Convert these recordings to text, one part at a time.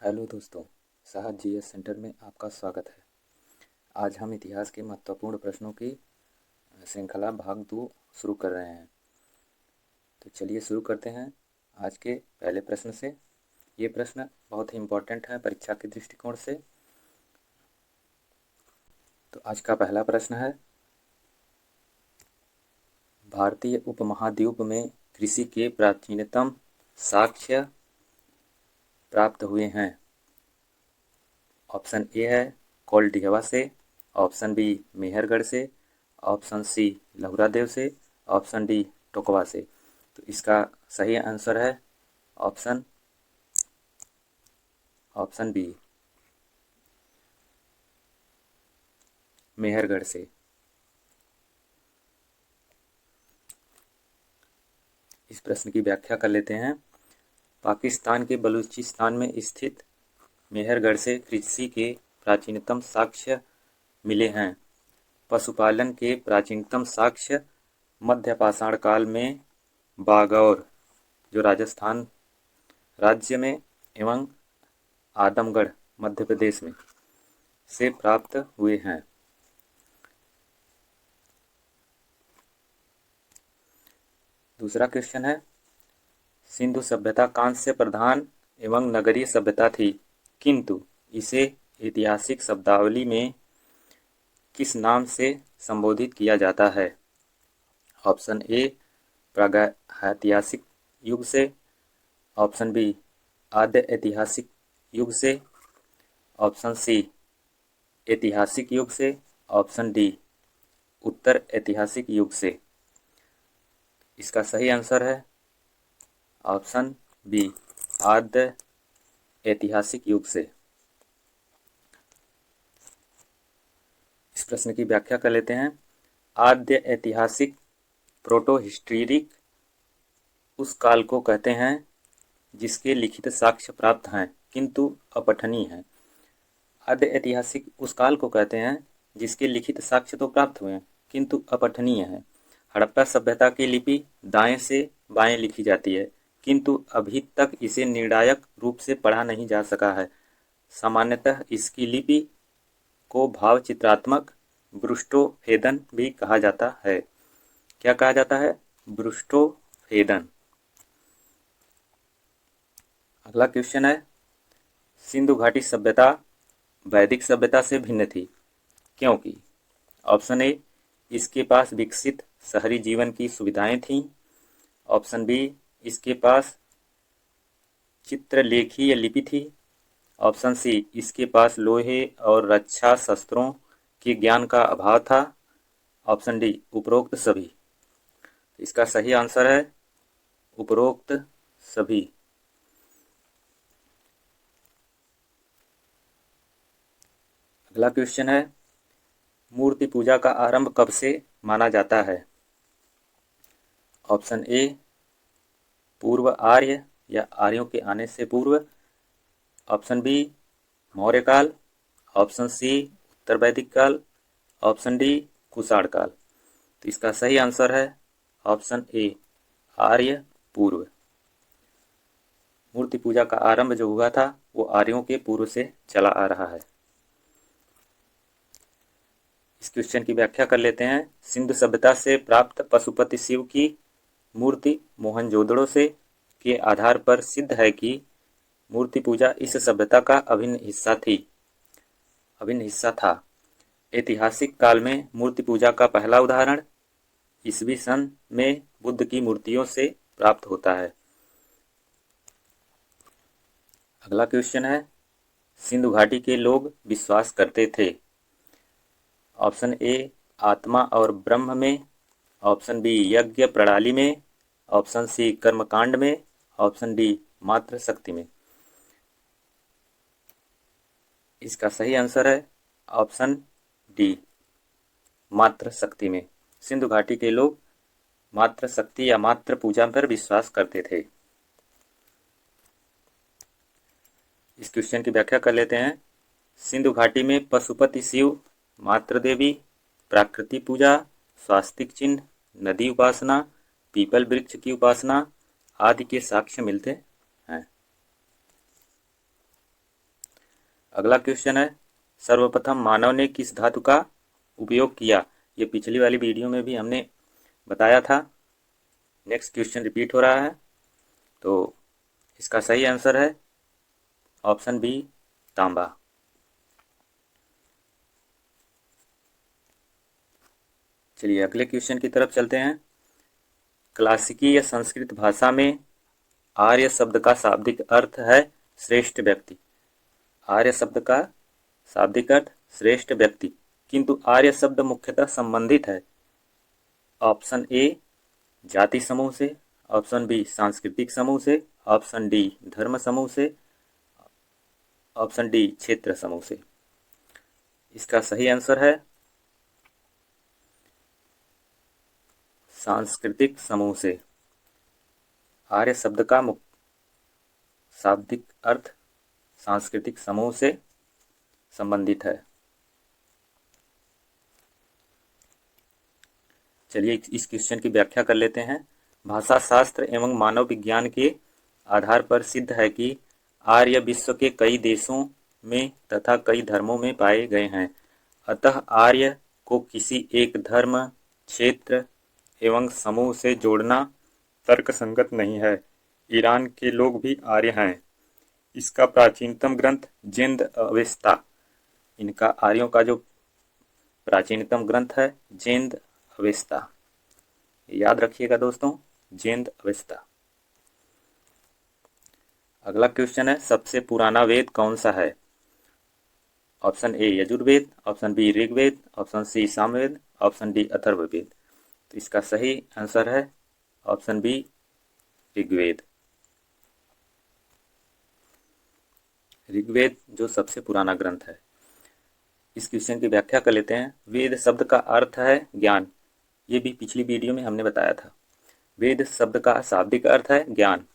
Hello दोस्तों, साहब GS centre में आपका स्वागत है। आज हम इतिहास के महत्वपूर्ण प्रश्नों की श्रृंखला भाग 2 शुरू कर रहे हैं। तो चलिए शुरू करते हैं आज के पहले प्रश्न से। ये प्रश्न बहुत ही इम्पोर्टेंट है परीक्षा के दृष्टिकोण से। तो आज का पहला प्रश्न है, भारतीय उपमहाद्वीप में कृषि के प्राचीनतम साक्ष्य प्राप्त हुए हैं। ऑप्शन ए है कोल्डिहवा से, ऑप्शन बी मेहरगढ़ से, ऑप्शन सी लहुरादेव से, ऑप्शन डी टोकवा से। तो इसका सही आंसर है ऑप्शन बी मेहरगढ़ से। इस प्रश्न की व्याख्या कर लेते हैं। पाकिस्तान के बलूचिस्तान में स्थित मेहरगढ़ से कृषि के प्राचीनतम साक्ष्य मिले हैं। पशुपालन के प्राचीनतम साक्ष्य मध्य पाषाण काल में बागौर, जो राजस्थान राज्य में, एवं आदमगढ़ मध्य प्रदेश में से प्राप्त हुए हैं। दूसरा क्वेश्चन है, सिंधु सभ्यता कांस्य प्रधान एवं नगरीय सभ्यता थी, किंतु इसे ऐतिहासिक शब्दावली में किस नाम से संबोधित किया जाता है। ऑप्शन ए प्रागैतिहासिक युग से, ऑप्शन बी आद्य ऐतिहासिक युग से, ऑप्शन सी ऐतिहासिक युग से, ऑप्शन डी उत्तर ऐतिहासिक युग से। इसका सही आंसर है ऑप्शन बी आद्य ऐतिहासिक युग से। इस प्रश्न की व्याख्या कर लेते हैं। आद्य ऐतिहासिक प्रोटो हिस्टोरिक उस काल को कहते हैं जिसके लिखित साक्ष्य प्राप्त हैं किंतु अपठनीय हैं। आद्य ऐतिहासिक उस काल को कहते हैं जिसके लिखित साक्ष्य तो प्राप्त हुए हैं किंतु अपठनीय हैं। हड़प्पा सभ्यता की लिपि दाएं से बाएं लिखी जाती है, किंतु अभी तक इसे निर्णायक रूप से पढ़ा नहीं जा सका है। सामान्यतः इसकी लिपि को भावचित्रात्मक ब्रुष्टोफेदन भी कहा जाता है। क्या कहा जाता है? ब्रुष्टोफेदन। अगला क्वेश्चन है, सिंधु घाटी सभ्यता वैदिक सभ्यता से भिन्न थी क्योंकि। ऑप्शन ए इसके पास विकसित शहरी जीवन की सुविधाएं थीं, ऑप्शन बी इसके पास चित्रलेखीय लिपि थी, ऑप्शन सी इसके पास लोहे और रक्षा शस्त्रों के ज्ञान का अभाव था, ऑप्शन डी उपरोक्त सभी। इसका सही आंसर है उपरोक्त सभी। अगला क्वेश्चन है, मूर्ति पूजा का आरंभ कब से माना जाता है। ऑप्शन ए पूर्व आर्य या आर्यों के आने से पूर्व, ऑप्शन बी मौर्य काल, ऑप्शन सी उत्तर वैदिक काल, ऑप्शन डी कुषाण काल। तो इसका सही आंसर है ऑप्शन ए आर्य पूर्व। मूर्ति पूजा का आरंभ जो हुआ था वो आर्यों के पूर्व से चला आ रहा है। इस क्वेश्चन की व्याख्या कर लेते हैं। सिंधु सभ्यता से प्राप्त पशुपति शिव की मूर्ति मोहनजोदड़ो से के आधार पर सिद्ध है कि मूर्ति पूजा इस सभ्यता का अभिन्न हिस्सा था। ऐतिहासिक काल में मूर्ति पूजा का पहला उदाहरण ईसवी सन में बुद्ध की मूर्तियों से प्राप्त होता है। अगला क्वेश्चन है, सिंधु घाटी के लोग विश्वास करते थे। ऑप्शन ए आत्मा और ब्रह्म में, ऑप्शन बी यज्ञ प्रणाली में, ऑप्शन सी कर्मकांड में, ऑप्शन डी मात्र शक्ति में। इसका सही आंसर है ऑप्शन डी मात्र शक्ति में। सिंधु घाटी के लोग मात्र शक्ति या मात्र पूजा पर विश्वास करते थे। इस क्वेश्चन की व्याख्या कर लेते हैं। सिंधु घाटी में पशुपति शिव, मात्र देवी, प्राकृतिक पूजा, स्वास्तिक चिन्ह, नदी उपासना, पीपल वृक्ष की उपासना आदि के साक्ष्य मिलते हैं। अगला क्वेश्चन है, सर्वप्रथम मानव ने किस धातु का उपयोग किया? ये पिछली वाली वीडियो में भी हमने बताया था। नेक्स्ट क्वेश्चन रिपीट हो रहा है, तो इसका सही आंसर है ऑप्शन बी, तांबा। चलिए अगले क्वेश्चन की तरफ चलते हैं। क्लासिकी या संस्कृत भाषा में आर्य शब्द का शाब्दिक अर्थ है श्रेष्ठ व्यक्ति। आर्य शब्द का शाब्दिक अर्थ श्रेष्ठ व्यक्ति, किंतु आर्य शब्द मुख्यतः संबंधित है ऑप्शन ए जाति समूह से, ऑप्शन बी सांस्कृतिक समूह से, ऑप्शन डी धर्म समूह से, ऑप्शन डी क्षेत्र समूह से। इसका सही आंसर है सांस्कृतिक समूह से। आर्य शब्द का शाब्दिक अर्थ सांस्कृतिक समूह से संबंधित है। चलिए इस क्वेश्चन की व्याख्या कर लेते हैं। भाषा शास्त्र एवं मानव विज्ञान के आधार पर सिद्ध है कि आर्य विश्व के कई देशों में तथा कई धर्मों में पाए गए हैं। अतः आर्य को किसी एक धर्म, क्षेत्र एवं समूह से जोड़ना तर्कसंगत नहीं है। ईरान के लोग भी आर्य हैं। इसका प्राचीनतम ग्रंथ जिंद अवेस्ता, इनका आर्यों का जो प्राचीनतम ग्रंथ है जिंद अवेस्ता, याद रखिएगा दोस्तों, जिंद अवेस्ता। अगला क्वेश्चन है, सबसे पुराना वेद कौन सा है? Option A Yajurveda, option B Rigveda, option C Samaveda, option D Atharvaveda. तो इसका सही आंसर है ऑप्शन बी ऋग्वेद। ऋग्वेद जो सबसे पुराना ग्रंथ है। इस क्वेश्चन की व्याख्या कर लेते हैं। वेद शब्द का अर्थ है ज्ञान। ये भी पिछली वीडियो में हमने बताया था। वेद शब्द का शाब्दिक अर्थ है ज्ञान।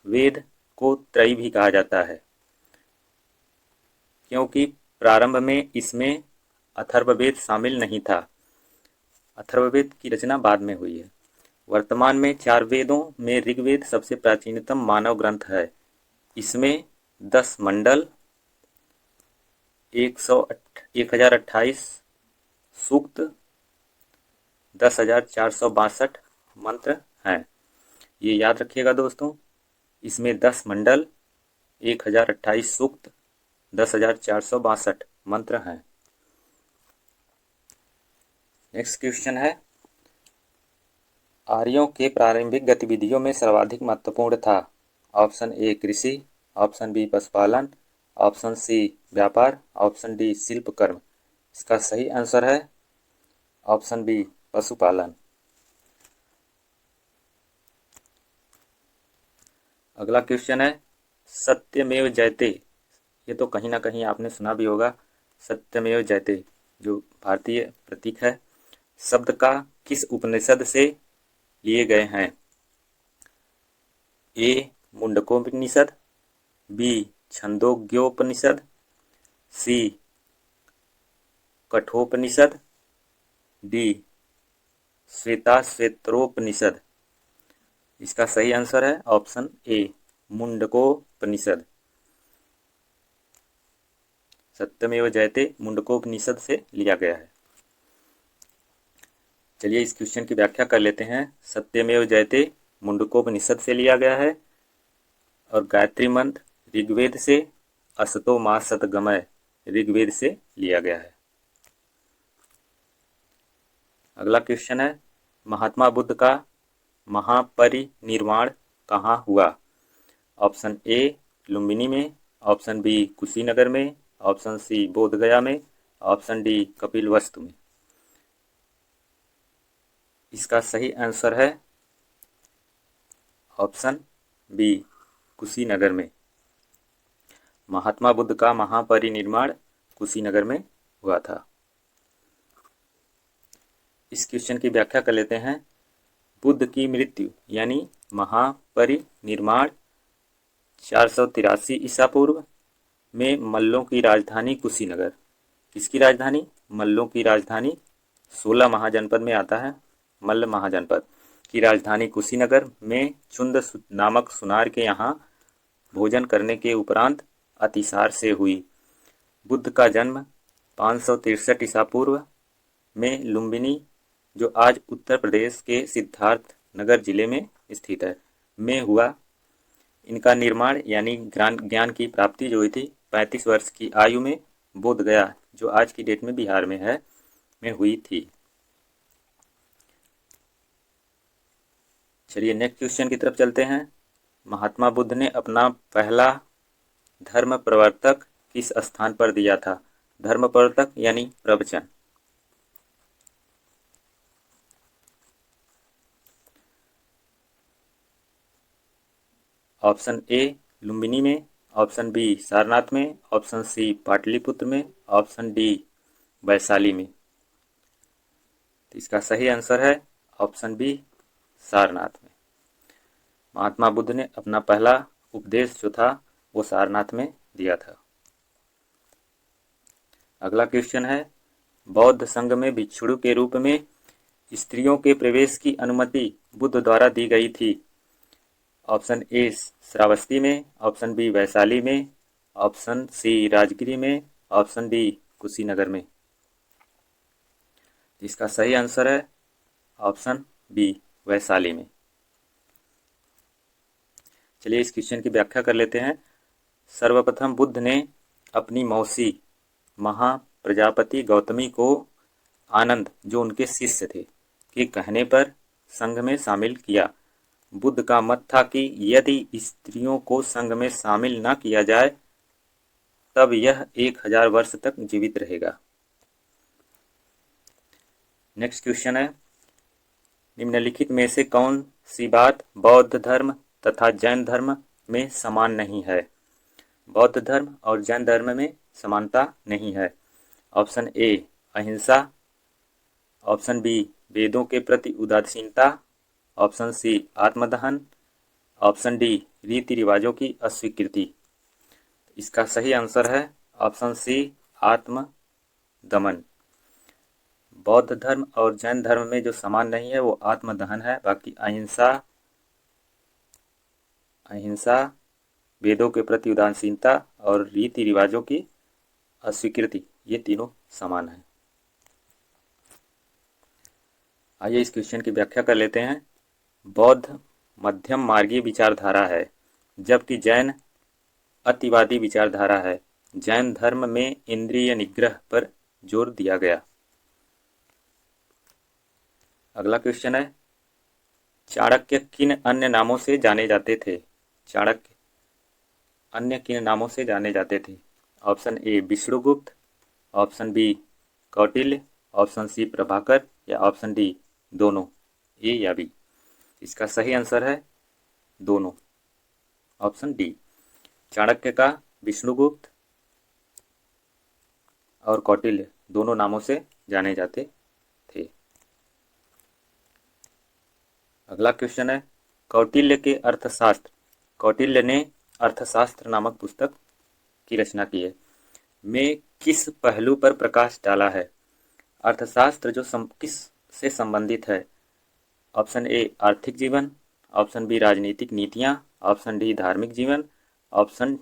वेद को त्रयी भी कहा जाता है क्योंकि प्रारंभ में इसमें अथर्ववेद शामिल नहीं था। अथर्ववेद की रचना बाद में हुई है। वर्तमान में 4 वेदों में ऋग्वेद सबसे प्राचीनतम मानव ग्रंथ है। इसमें 10 मंडल, 1028 सूक्त, 10,462 मंत्र हैं। ये याद रखिएगा दोस्तों, इसमें 10 मंडल, 1028 सूक्त, 10,462 मंत्र हैं। नेक्स्ट क्वेश्चन है, आर्यों के प्रारंभिक गतिविधियों में सर्वाधिक महत्वपूर्ण था? ऑप्शन ए कृषि, ऑप्शन बी पशुपालन, ऑप्शन सी व्यापार, ऑप्शन डी शिल्प कर्म। इसका सही आंसर है ऑप्शन बी पशुपालन। अगला क्वेश्चन है, सत्यमेव जयते, ये तो कहीं ना कहीं आपने सुना भी होगा। सत्यमेव जयते जो भारतीय प्रतीक है, शब्द का किस उपनिषद से लिए गए हैं? ए मुंडकोपनिषद, बी छंदोग्योपनिषद, सी कठोपनिषद, डी श्वेताश्वेत्रोपनिषद। इसका सही आंसर है ऑप्शन ए मुंडकोपनिषद। सत्यमेव जयते मुंडकोपनिषद से लिया गया है। चलिए इस क्वेश्चन की व्याख्या कर लेते हैं। सत्यमेव जयते मुंडकोपनिषद से लिया गया है और गायत्री मंत्र ऋग्वेद से, असतो मा सतगमय ऋग्वेद से लिया गया है। अगला क्वेश्चन है, महात्मा बुद्ध का महापरिनिर्वाण कहाँ हुआ? ऑप्शन ए लुम्बिनी में, ऑप्शन बी कुशीनगर में, ऑप्शन सी बोधगया में, ऑप्शन डी कपिलवस्तु में। इसका सही आंसर है ऑप्शन बी कुशीनगर में। महात्मा बुद्ध का महापरिनिर्वाण कुशीनगर में हुआ था। इस क्वेश्चन की व्याख्या कर लेते हैं। बुद्ध की मृत्यु यानी महापरिनिर्वाण 483 ईसा पूर्व में मल्लों की राजधानी कुशीनगर, किसकी राजधानी? मल्लों की राजधानी 16 महाजनपद में आता है। मल्ल महाजनपद की राजधानी कुशीनगर में चुंद नामक सुनार के यहाँ भोजन करने के उपरांत अतिसार से हुई। बुद्ध का जन्म 563 ईसा पूर्व में लुम्बिनी, जो आज उत्तर प्रदेश के सिद्धार्थ नगर जिले में स्थित है, में हुआ। इनका निर्माण यानी ज्ञान की प्राप्ति जो हुई थी 35 वर्ष की आयु में बोध गया, जो आज की डेट में बिहार में है, में हुई थी। चलिए नेक्स्ट क्वेश्चन की तरफ चलते हैं। महात्मा बुद्ध ने अपना पहला धर्म प्रवर्तक किस स्थान पर दिया था? धर्म प्रवर्तक यानी प्रवचन। ऑप्शन ए लुम्बिनी में, ऑप्शन बी सारनाथ में, ऑप्शन सी पाटलिपुत्र में, ऑप्शन डी वैशाली में। तो इसका सही आंसर है ऑप्शन बी सारनाथ में। महात्मा बुद्ध ने अपना पहला उपदेश जो था वो सारनाथ में दिया था। अगला क्वेश्चन है, बौद्ध संघ में भिक्षुणी के रूप में स्त्रियों के प्रवेश की अनुमति बुद्ध द्वारा दी गई थी? ऑप्शन ए श्रावस्ती में, ऑप्शन बी वैशाली में, ऑप्शन सी राजगिरी में, ऑप्शन डी कुशीनगर में। इसका सही आंसर है ऑप्शन बी वैशाली में। चलिए इस क्वेश्चन की व्याख्या कर लेते हैं। सर्वप्रथम बुद्ध ने अपनी मौसी महाप्रजापति गौतमी को आनंद, जो उनके शिष्य थे, के कहने पर संघ में शामिल किया। बुद्ध का मत था कि यदि स्त्रियों को संघ में शामिल न किया जाए तब यह 1000 वर्ष तक जीवित रहेगा। नेक्स्ट क्वेश्चन है, निम्नलिखित में से कौन सी बात बौद्ध धर्म तथा जैन धर्म में समान नहीं है? बौद्ध धर्म और जैन धर्म में समानता नहीं है। ऑप्शन ए अहिंसा, ऑप्शन बी वेदों के प्रति उदासीनता, ऑप्शन सी आत्मदहन, ऑप्शन डी रीति रिवाजों की अस्वीकृति। इसका सही आंसर है ऑप्शन सी आत्मदमन। बौद्ध धर्म और जैन धर्म में जो समान नहीं है वो आत्मदहन है, बाकी अहिंसा, वेदों के प्रति उदासीनता और रीति रिवाजों की अस्वीकृति, ये तीनों समान है। आइए इस क्वेश्चन की व्याख्या कर लेते हैं। बौद्ध मध्यम मार्गीय विचारधारा है, जबकि जैन अतिवादी विचारधारा है। जैन धर्म में इंद्रिय निग्रह पर जोर दिया गया। अगला क्वेश्चन है, चाणक्य किन अन्य नामों से जाने जाते थे? चाणक्य अन्य किन नामों से जाने जाते थे? Option A Vishnugupta, option B Kautilya, option C Prabhakar या ऑप्शन डी दोनों, ए या बी। इसका सही आंसर है दोनों, ऑप्शन डी। चाणक्य का विष्णुगुप्त और कौटिल्य दोनों नामों से जाने जाते थे। अगला क्वेश्चन है, कौटिल्य के अर्थशास्त्र। कौटिल्य ने अर्थशास्त्र नामक पुस्तक की रचना की है, में किस पहलू पर प्रकाश डाला है? अर्थशास्त्र जो किस से संबंधित है? ऑप्शन ए आर्थिक जीवन, ऑप्शन बी राजनीतिक नीतियां, ऑप्शन डी धार्मिक जीवन, ऑप्शन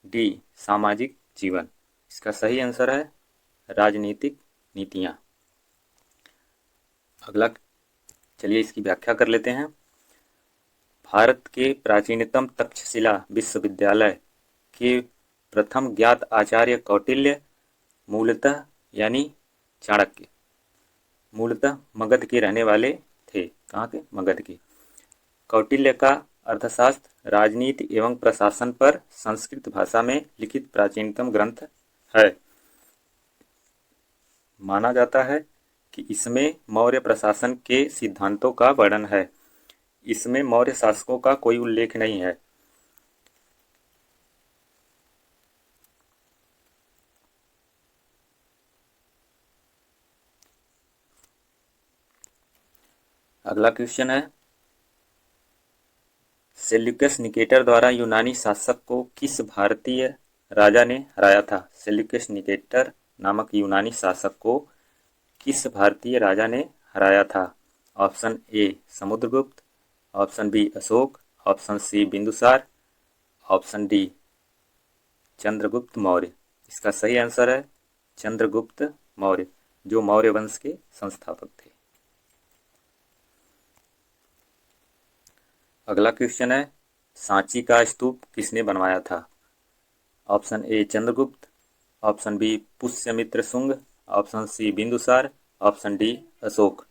डी सामाजिक जीवन। इसका सही आंसर है राजनीतिक नीतियां। अगला चलिए इसकी व्याख्या कर लेते हैं। भारत के प्राचीनतम तक्षशिला विश्वविद्यालय के प्रथम ज्ञात आचार्य कौटिल्य मूलतः यानी चाणक्य मूलतः मगध के रहने वाले थे। कहाँ के? मगध के। कौटिल्य का अर्थशास्त्र, राजनीति एवं प्रशासन पर संस्कृत भाषा में लिखित प्राचीनतम ग्रंथ है। माना जाता है कि इसमें मौर्य प्रशासन के सिद्धांतों का वर्णन है। इसमें मौर्य शासकों का कोई उल्लेख नहीं है। अगला क्वेश्चन है, सेल्यूकस निकेटर द्वारा यूनानी शासक को किस भारतीय राजा ने हराया था? सेल्यूकस निकेटर नामक यूनानी शासक को किस भारतीय राजा ने हराया था? Option A Samudragupta, option B Ashoka, option C Bindusara, option D Chandragupta Maurya. इसका सही आंसर है चंद्रगुप्त मौर्य, जो मौर्य वंश के संस्थापक थे। अगला क्वेश्चन है, सांची का स्तूप किसने बनवाया था? Option A Chandragupta, option B Pushyamitra Shunga, option C Bindusara, option D Ashoka.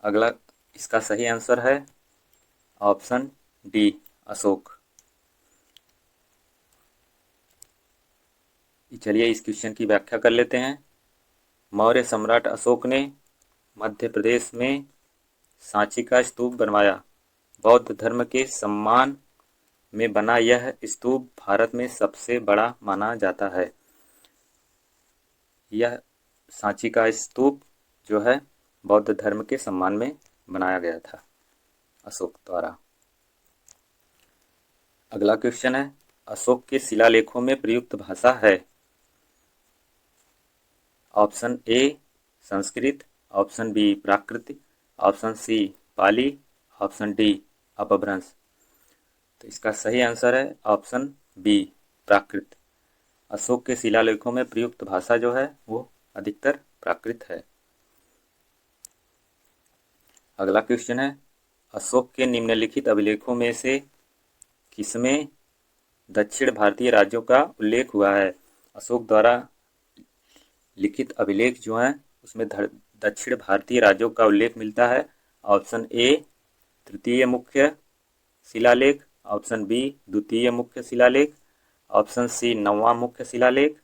अगला इसका सही आंसर है ऑप्शन डी अशोक। चलिए इस क्वेश्चन की व्याख्या कर लेते हैं। मौर्य सम्राट अशोक ने मध्य प्रदेश में सांची का स्तूप बनवाया। बौद्ध धर्म के सम्मान में बना यह स्तूप भारत में सबसे बड़ा माना जाता है। यह सांची का स्तूप जो है बौद्ध धर्म के सम्मान में बनाया गया था अशोक द्वारा। अगला क्वेश्चन है, अशोक के शिलालेखों में प्रयुक्त भाषा है। Option A Sanskrit, option B Prakrit, option C Pali, option D Apabhramsha. तो इसका सही आंसर है ऑप्शन बी प्राकृत। अशोक के शिलालेखों में प्रयुक्त भाषा जो है वो अधिकतर प्राकृत है। अगला क्वेश्चन है, अशोक के निम्नलिखित अभिलेखों में से किसमें दक्षिण भारतीय राज्यों का उल्लेख हुआ है? अशोक द्वारा लिखित अभिलेख जो हैं उसमें दक्षिण भारतीय राज्यों का उल्लेख मिलता है। ऑप्शन ए तृतीय मुख्य शिलालेख, ऑप्शन बी द्वितीय मुख्य शिलालेख, ऑप्शन सी नौवां मुख्य शिलालेख,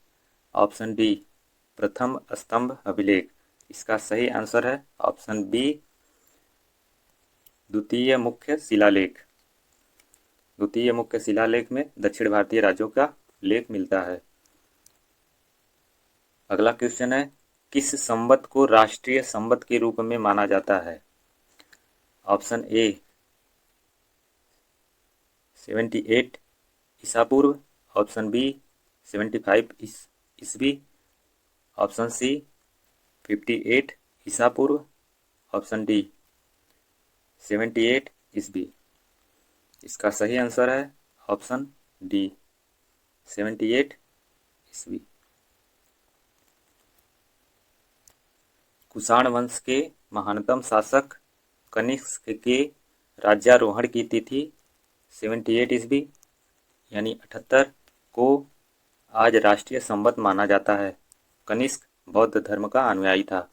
ऑप्शन डी प्रथम स्तंभ अभिलेख। इसका सही आंसर है ऑप्शन बी द्वितीय मुख्य शिलालेख। द्वितीय मुख्य शिलालेख में दक्षिण भारतीय राज्यों का उल्लेख मिलता है। अगला क्वेश्चन है, किस संवत को राष्ट्रीय संवत के रूप में माना जाता है? ऑप्शन ए 78 ईसा पूर्व, ऑप्शन बी 75 ईस्वी, ऑप्शन सी 58 ईसा पूर्व, ऑप्शन डी 78 ईस्वी। इसका सही आंसर है ऑप्शन डी 78 ईस्वी। कुषाण वंश के महानतम शासक कनिष्क के राज्यारोहण की तिथि 78 ईस्वी यानी 78 को आज राष्ट्रीय संवत माना जाता है। कनिष्क बौद्ध धर्म का अनुयायी था।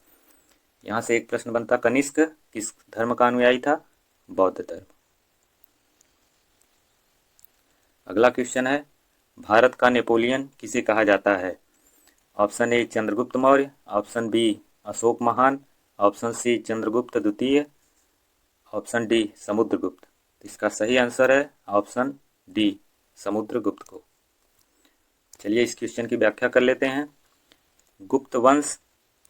यहाँ से एक प्रश्न बनता, कनिष्क किस धर्म का अनुयायी था? बौद्ध धर्म। अगला क्वेश्चन है, भारत का नेपोलियन किसे कहा जाता है? Option A Chandragupta Maurya, option B Ashoka महान, ऑप्शन सी चंद्रगुप्त द्वितीय, ऑप्शन डी समुद्रगुप्त। इसका सही आंसर है ऑप्शन डी समुद्रगुप्त को। चलिए इस क्वेश्चन की व्याख्या कर लेते हैं। गुप्त वंश,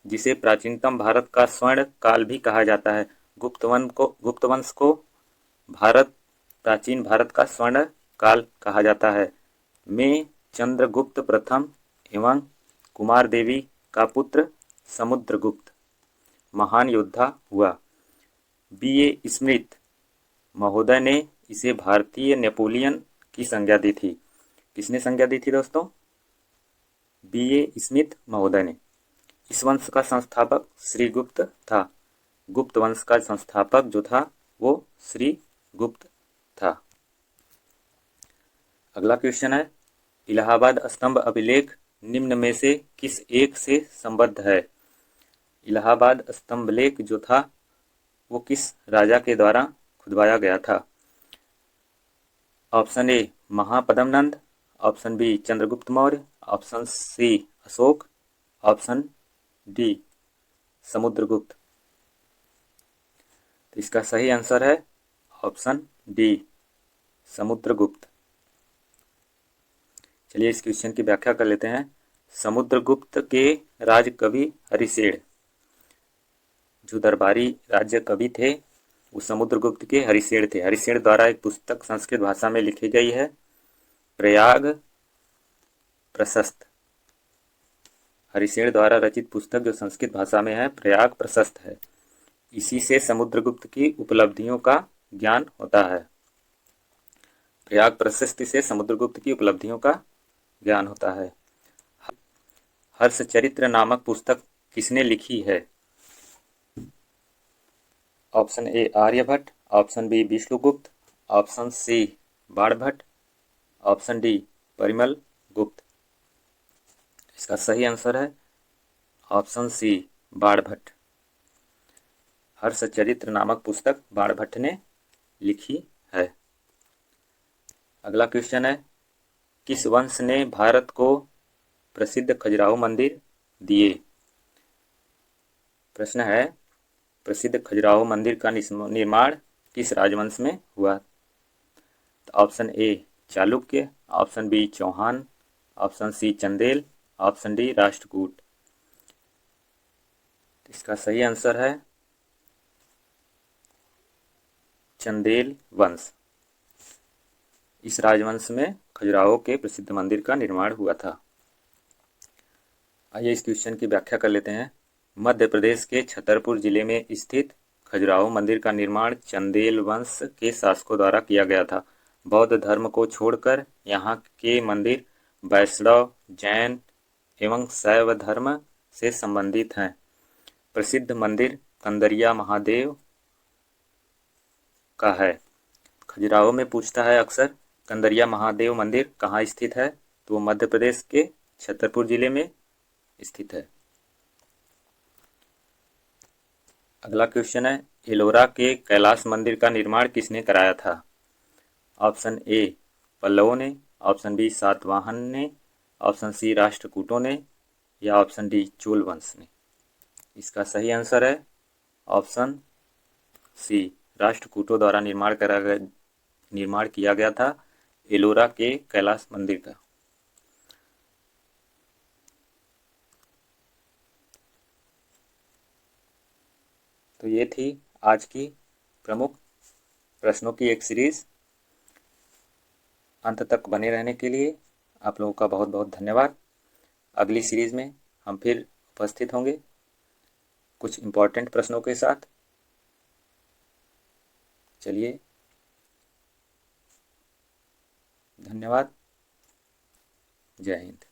जिसे प्राचीनतम भारत का स्वर्ण काल भी कहा जाता है, गुप्त वंश को प्राचीन भारत का स्वर्ण काल कहा जाता है, में चंद्रगुप्त प्रथम एवं कुमार देवी का पुत्र समुद्रगुप्त महान योद्धा हुआ। B.A. स्मिथ महोदय ने इसे भारतीय नेपोलियन की संज्ञा दी थी। किसने संज्ञा दी थी दोस्तों? B.A. स्मिथ महोदय ने। इस वंश का संस्थापक श्रीगुप्त था। गुप्त वंश का संस्थापक जो था वो श्रीगुप्त था। अगला क्वेश्चन है, इलाहाबाद स्तंभ अभिलेख निम्न में से किस एक से संबद्ध है? इलाहाबाद स्तंभ लेख जो था वो किस राजा के द्वारा खुदवाया गया था? Option A Mahapadmananda, option B Chandragupta Maurya, option C Ashoka, option D Samudragupta. तो इसका सही आंसर है ऑप्शन डी समुद्रगुप्त। चलिए इस क्वेश्चन की व्याख्या कर लेते हैं। समुद्रगुप्त के राजकवि हरिसेन, जो दरबारी राज्य कवि थे वो समुद्रगुप्त के हरिसेन थे। हरिसेन द्वारा एक पुस्तक संस्कृत भाषा में लिखी गई है, प्रयाग प्रशस्त। हरिसेन द्वारा रचित पुस्तक जो संस्कृत भाषा में है प्रयाग प्रशस्त है। इसी से समुद्रगुप्त की उपलब्धियों का ज्ञान होता है। प्रयाग प्रशस्ति से समुद्रगुप्त की उपलब्धियों का ज्ञान होता है। हर्षचरित्र नामक पुस्तक किसने लिखी है? Option A Aryabhata, option B Vishnugupta, option C Banabhatta, option D Parimal Gupta. इसका सही आंसर है ऑप्शन सी बाणभट्ट। हर्षचरित्र नामक पुस्तक बाणभट्ट ने लिखी है। अगला क्वेश्चन है, किस वंश ने भारत को प्रसिद्ध खजुराहो मंदिर दिए? प्रश्न है, प्रसिद्ध खजुराहो मंदिर का निर्माण किस राजवंश में हुआ? तो option A Chalukya, option B Chauhan, option C Chandel, option D Rashtrakuta. इसका सही आंसर है चंदेल वंश। इस राजवंश में खजुराहो के प्रसिद्ध मंदिर का निर्माण हुआ था। आइए इस क्वेश्चन की व्याख्या कर लेते हैं। मध्य प्रदेश के छतरपुर जिले में स्थित खजुराहो मंदिर का निर्माण चंदेल वंश के शासकों द्वारा किया गया था। बौद्ध धर्म को छोड़कर यहाँ के मंदिर वैष्णव, जैन एवं शैव धर्म से संबंधित हैं। प्रसिद्ध मंदिर कंदरिया महादेव का है। खजुराहो में पूछता है अक्सर कंदरिया महादेव मंदिर कहाँ स्थित है, तो वो मध्य प्रदेश के छतरपुर जिले में स्थित है। अगला क्वेश्चन है, एलोरा के कैलाश मंदिर का निर्माण किसने कराया था? ऑप्शन ए पल्लवों ने, ऑप्शन बी सातवाहन ने, ऑप्शन सी राष्ट्रकूटों ने, या ऑप्शन डी चोल वंश ने। इसका सही आंसर है ऑप्शन सी राष्ट्रकूटों द्वारा निर्माण किया गया था एलोरा के कैलाश मंदिर का। तो ये थी आज की प्रमुख प्रश्नों की एक सीरीज। अंत तक बने रहने के लिए आप लोगों का बहुत बहुत धन्यवाद। अगली सीरीज में हम फिर उपस्थित होंगे कुछ इम्पोर्टेंट प्रश्नों के साथ। चलिए, धन्यवाद। जय हिंद।